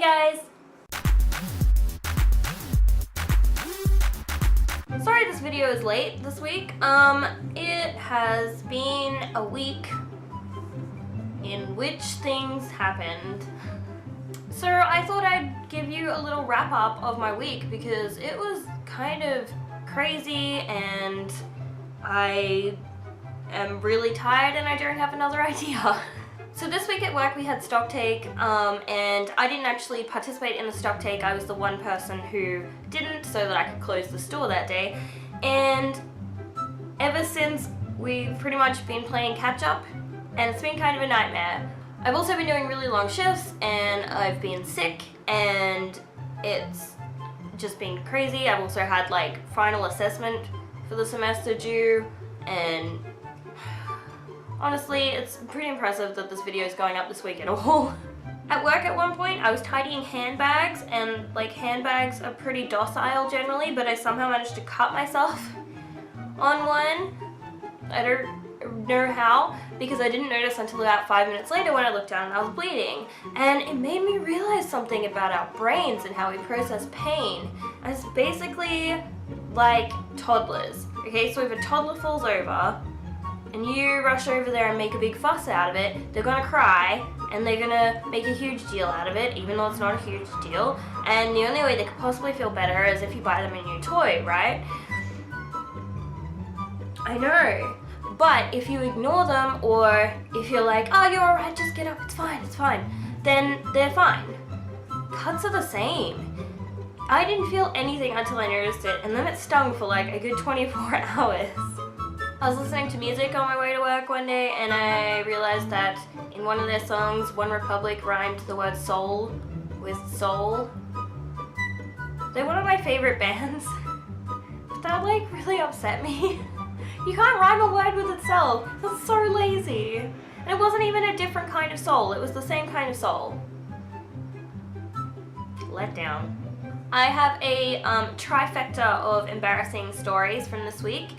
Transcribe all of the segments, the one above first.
Hey guys! Sorry this video is late this week. It has been a week in which things happened. So I thought I'd give you a little wrap up of my week because it was kind of crazy and I am really tired and I don't have another idea. So this week at work we had stock take and I didn't actually participate in the stock take. I was the one person who didn't so that I could close the store that day. And ever since we've pretty much been playing catch up and it's been kind of a nightmare. I've also been doing really long shifts and I've been sick and it's just been crazy. I've also had like final assessment for the semester due and honestly, it's pretty impressive that this video is going up this week at all. At work at one point, I was tidying handbags, and like handbags are pretty docile generally, but I somehow managed to cut myself on one. I don't know how, because I didn't notice until about 5 minutes later when I looked down and I was bleeding. And it made me realize something about our brains and how we process pain. And it's basically like toddlers. Okay, so if a toddler falls over, and you rush over there and make a big fuss out of it, they're gonna cry and they're gonna make a huge deal out of it, even though it's not a huge deal. And the only way they could possibly feel better is if you buy them a new toy, right? I know. But if you ignore them, or if you're like, oh, you're alright, just get up, it's fine, then they're fine. Cuts are the same. I didn't feel anything until I noticed it, and then it stung for like a good 24 hours. I was listening to music on my way to work one day and I realized that in one of their songs, One Republic rhymed the word soul with soul. They're one of my favorite bands, but that like really upset me. You can't rhyme a word with itself. That's so lazy. And it wasn't even a different kind of soul, it was the same kind of soul. Let down. I have a trifecta of embarrassing stories from this week.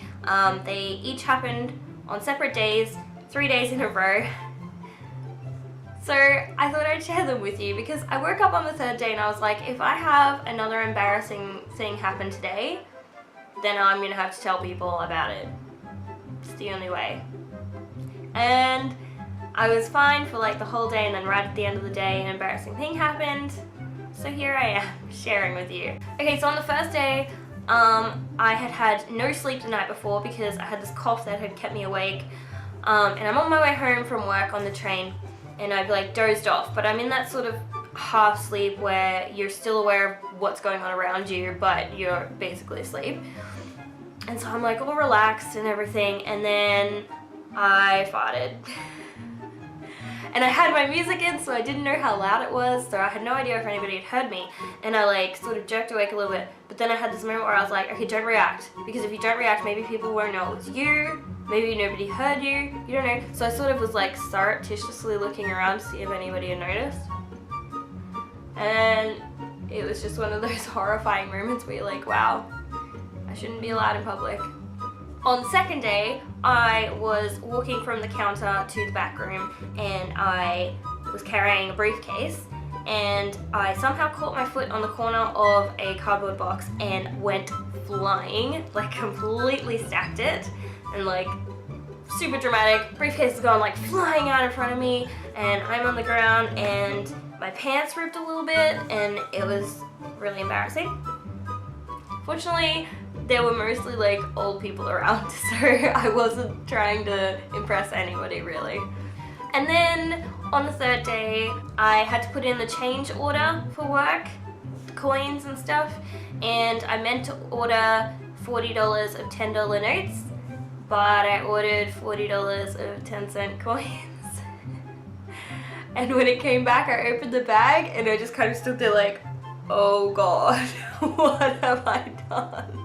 They each happened on separate days, 3 days in a row. So I thought I'd share them with you because I woke up on the third day and I was like, if I have another embarrassing thing happen today, then I'm gonna have to tell people about it. It's the only way. And I was fine for like the whole day, and then right at the end of the day, an embarrassing thing happened. So here I am, sharing with you. Okay, so on the first day, I had no sleep the night before because I had this cough that had kept me awake. And I'm on my way home from work on the train, and I've like dozed off, but I'm in that sort of half sleep where you're still aware of what's going on around you, but you're basically asleep. And so I'm like all relaxed and everything, and then I farted. And I had my music in, so I didn't know how loud it was, so I had no idea if anybody had heard me. And I like sort of jerked awake a little bit, but then I had this moment where I was like, okay, don't react. Because if you don't react, maybe people won't know it was you, maybe nobody heard you, you don't know. So I sort of was like surreptitiously looking around to see if anybody had noticed. And it was just one of those horrifying moments where you're like, wow, I shouldn't be loud in public. On the second day, I was walking from the counter to the back room and I was carrying a briefcase and I somehow caught my foot on the corner of a cardboard box and went flying, like completely stacked it, and like super dramatic. Briefcase is gone like flying out in front of me and I'm on the ground and my pants ripped a little bit and it was really embarrassing. Fortunately, there were mostly like old people around, so I wasn't trying to impress anybody really. And then on the third day, I had to put in the change order for work, coins and stuff, and I meant to order $40 of $10 notes, but I ordered $40 of 10-cent coins. And when it came back, I opened the bag and I just kind of stood there like, oh god, what have I done?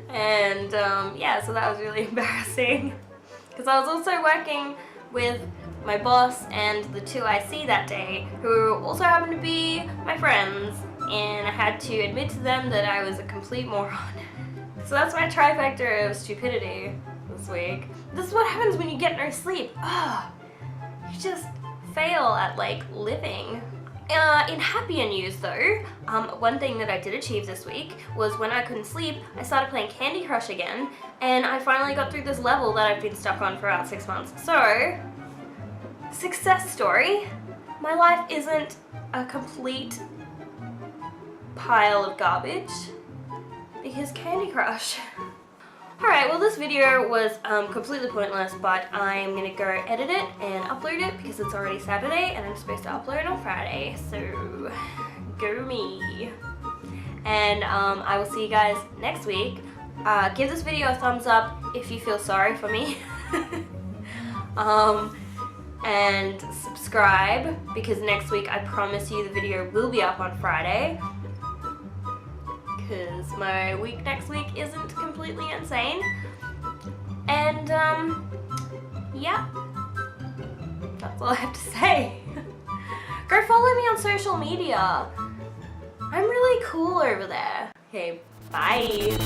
And yeah, so that was really embarrassing because I was also working with my boss and the two I see that day who also happened to be my friends, and I had to admit to them that I was a complete moron. So that's my trifecta of stupidity this week. This is what happens when you get no sleep. You just fail at like living. In happier news though, one thing that I did achieve this week was when I couldn't sleep, I started playing Candy Crush again, and I finally got through this level that I've been stuck on for about 6 months. So, success story. My life isn't a complete pile of garbage because Candy Crush. Alright, well this video was completely pointless, but I'm gonna go edit it and upload it because it's already Saturday and I'm supposed to upload on Friday, so go me. And I will see you guys next week. Give this video a thumbs up if you feel sorry for me. And subscribe because next week I promise you the video will be up on Friday. Because my week next week isn't completely insane. And, yeah. That's all I have to say. Go follow me on social media. I'm really cool over there. Okay, bye.